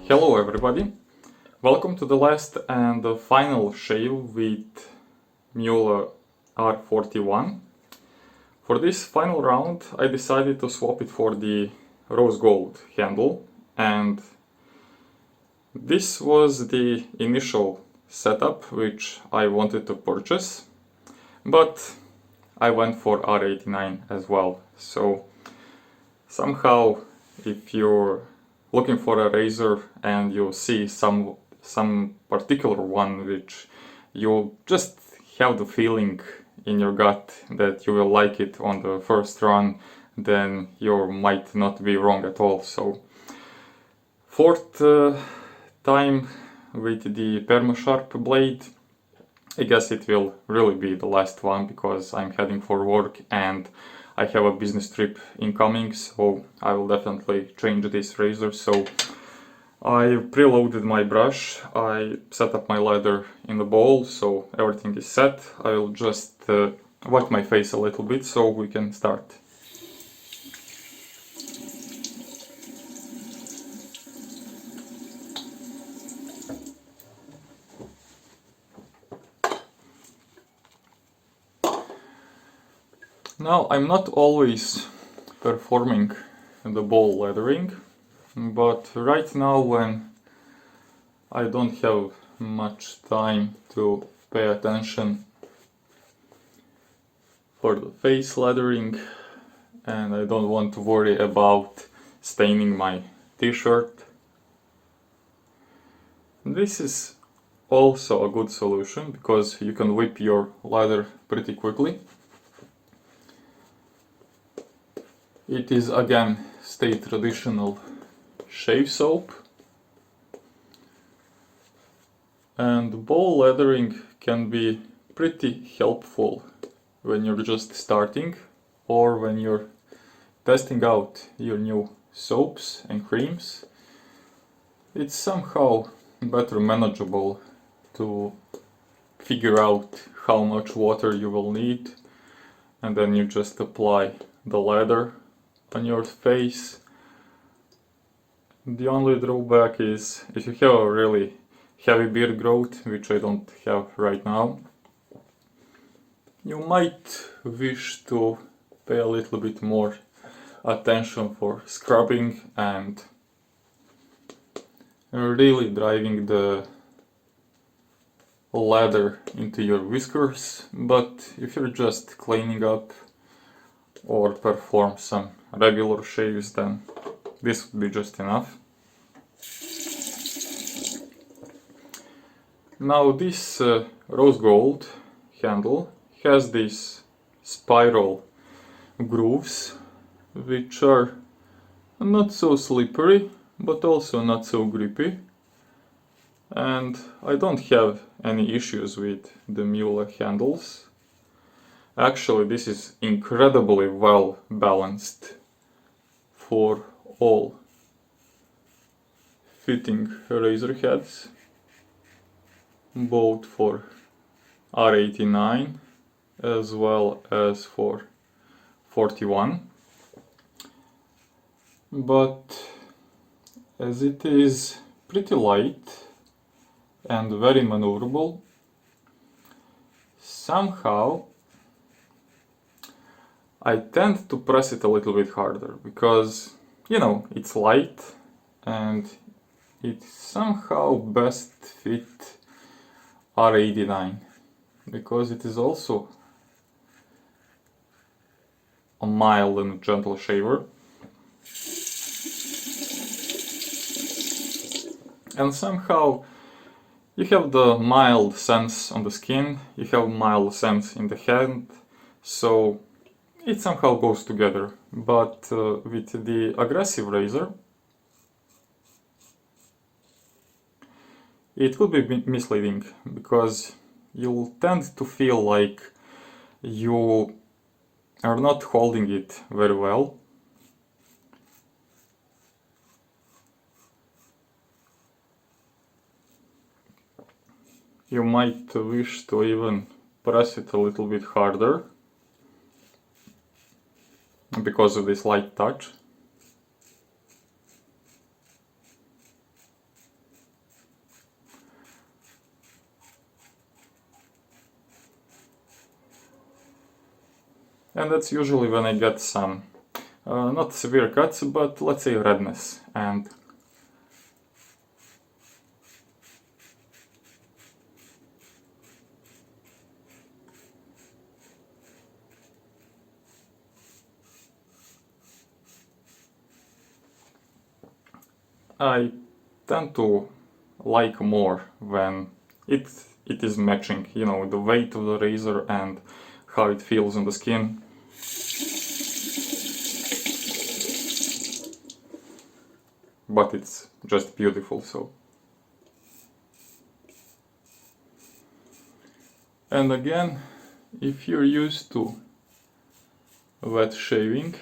Hello everybody, welcome to the last and the final shave with Muhle R41. For this final round I decided to swap it for the rose gold handle, and this was the initial setup which I wanted to purchase, but I went for R89 as well. So somehow if you're looking for a razor and you see some particular one which you just have the feeling in your gut that you will like it on the first run, then you might not be wrong at all. So fourth time with the Perma-Sharp blade. I guess it will really be the last one because I'm heading for work and I have a business trip incoming, so I will definitely change this razor. So I preloaded my brush, I set up my lather in the bowl, so everything is set. I will just wet my face a little bit so we can start. Now, I'm not always performing the bowl lathering, but right now when I don't have much time to pay attention for the face lathering and I don't want to worry about staining my t-shirt, this is also a good solution because you can whip your lather pretty quickly. It is again state traditional shave soap, and bowl lathering can be pretty helpful when you're just starting or when you're testing out your new soaps and creams. It's somehow better manageable to figure out how much water you will need, and then you just apply the lather on your face. The only drawback is if you have a really heavy beard growth, which I don't have right now, you might wish to pay a little bit more attention for scrubbing and really driving the lather into your whiskers. But if you're just cleaning up or perform some regular shaves, then this would be just enough. Now this rose gold handle has these spiral grooves which are not so slippery but also not so grippy, and I don't have any issues with the Muhle handles. Actually, this is incredibly well balanced for all fitting razor heads, both for R89 as well as for 41. But as it is pretty light and very maneuverable, somehow I tend to press it a little bit harder because, you know, it's light and it somehow best fit R89 because it is also a mild and gentle shaver. And somehow you have the mild sense on the skin, you have mild sense in the hand, so it somehow goes together. But with the aggressive razor, it could be misleading because you'll tend to feel like you are not holding it very well. You might wish to even press it a little bit harder because of this light touch. And that's usually when I get some, not severe cuts, but let's say redness. And I tend to like more when it is matching, you know, the weight of the razor and how it feels on the skin. But it's just beautiful, so. And again, if you're used to wet shaving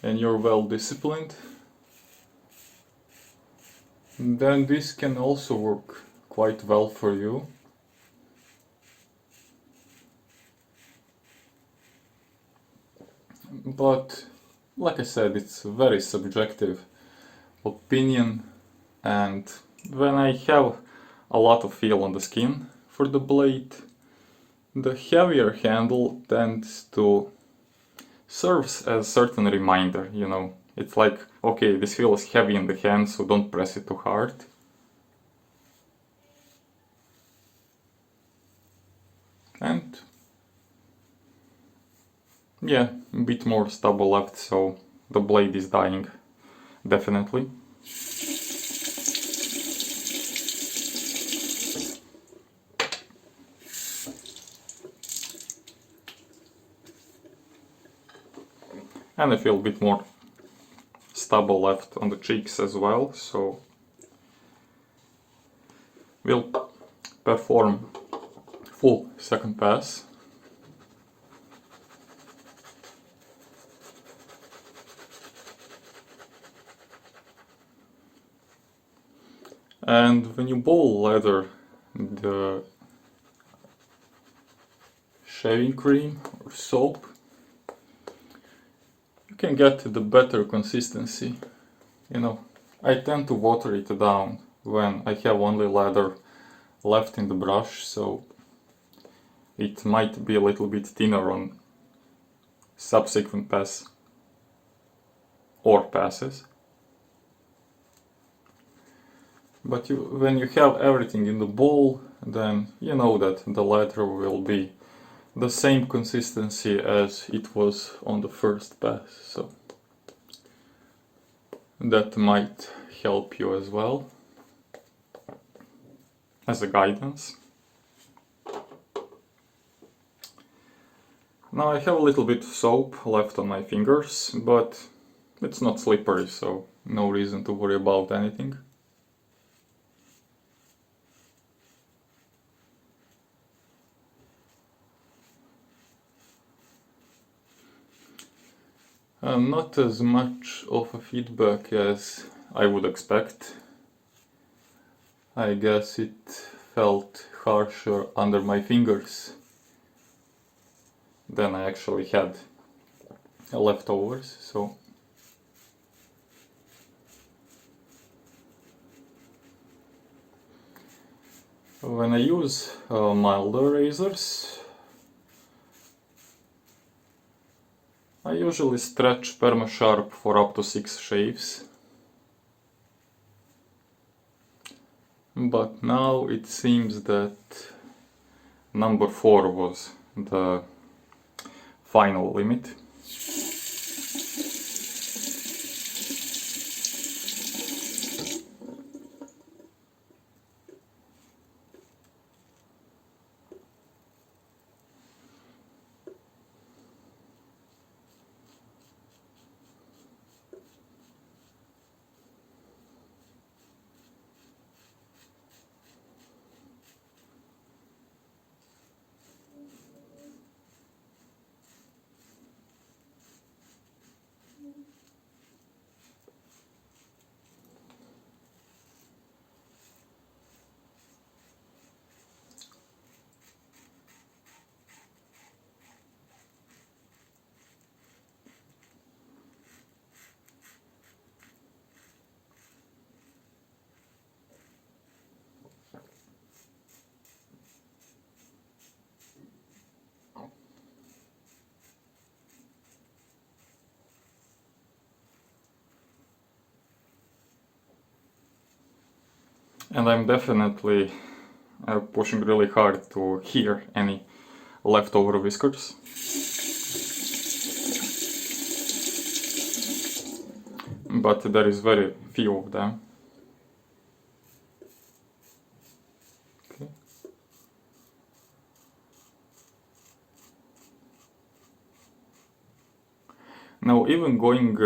and you're well disciplined, then this can also work quite well for you. But like I said, it's a very subjective opinion, and when I have a lot of feel on the skin for the blade, the heavier handle tends to serves as a certain reminder, you know. It's like, okay, this feels heavy in the hand, so don't press it too hard. And yeah, a bit more stubble left, so the blade is dying, definitely. And I feel a bit more stubble left on the cheeks as well, so we'll perform full second pass. And when you bowl lather the shaving cream or soap, you can get the better consistency. You know, I tend to water it down when I have only lather left in the brush, so it might be a little bit thinner on subsequent pass or passes. But when you have everything in the bowl, then you know that the lather will be the same consistency as it was on the first pass, so that might help you as well as a guidance. Now I have a little bit of soap left on my fingers, but it's not slippery, so no reason to worry about anything. Not as much of a feedback as I would expect. I guess it felt harsher under my fingers than I actually had leftovers, so when I use milder razors, I usually stretch PermaSharp for up to 6 shaves. But now it seems that number 4 was the final limit. And I'm definitely pushing really hard to hear any leftover whiskers. But there is very few of them. Okay. Now, even going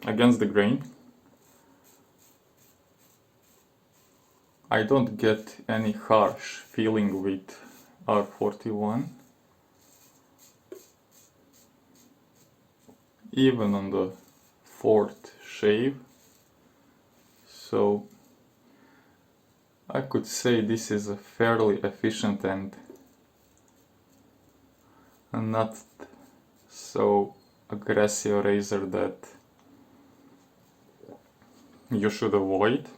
against the grain, I don't get any harsh feeling with R41. Even on the fourth shave. So I could say this is a fairly efficient and not so aggressive razor that you should avoid.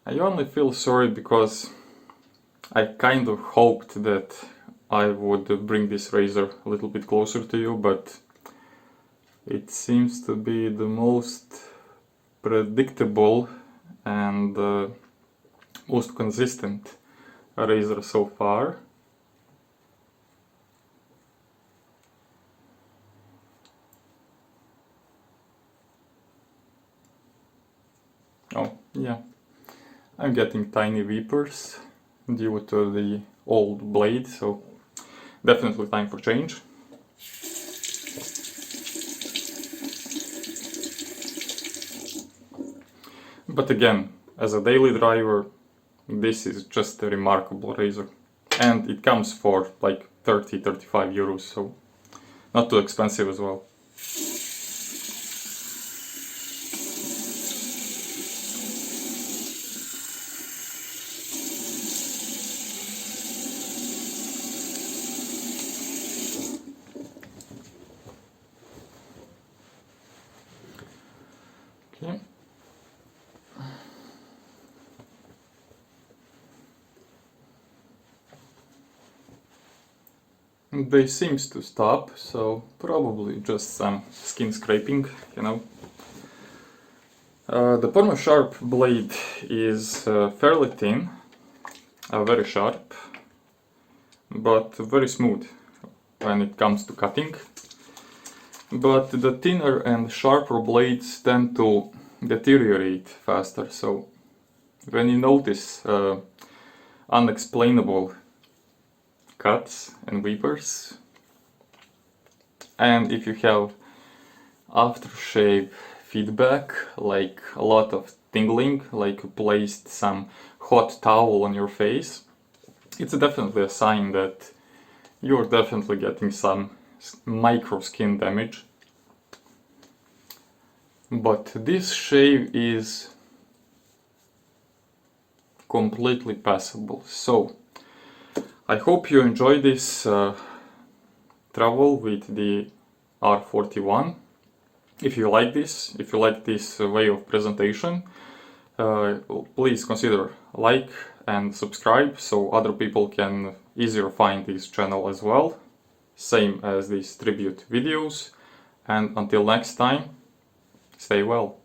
I only feel sorry because I kind of hoped that I would bring this razor a little bit closer to you, but it seems to be the most predictable and most consistent razor so far. Oh, yeah. I'm getting tiny weepers due to the old blade, so definitely time for change. But again, as a daily driver, this is just a remarkable razor. And it comes for like 30-35 euros, so not too expensive as well. Okay. They seems to stop, so probably just some skin scraping, you know. The Perma Sharp blade is fairly thin, very sharp, but very smooth when it comes to cutting. But the thinner and sharper blades tend to deteriorate faster, so when you notice unexplainable cuts and weepers, and if you have aftershave feedback, like a lot of tingling, like you placed some hot towel on your face, it's definitely a sign that you're definitely getting some micro skin damage. But this shave is completely passable. So I hope you enjoy this travel with the R41. If you like this way of presentation, please consider like and subscribe so other people can easier find this channel as well, same as these tribute videos. And until next time, stay well.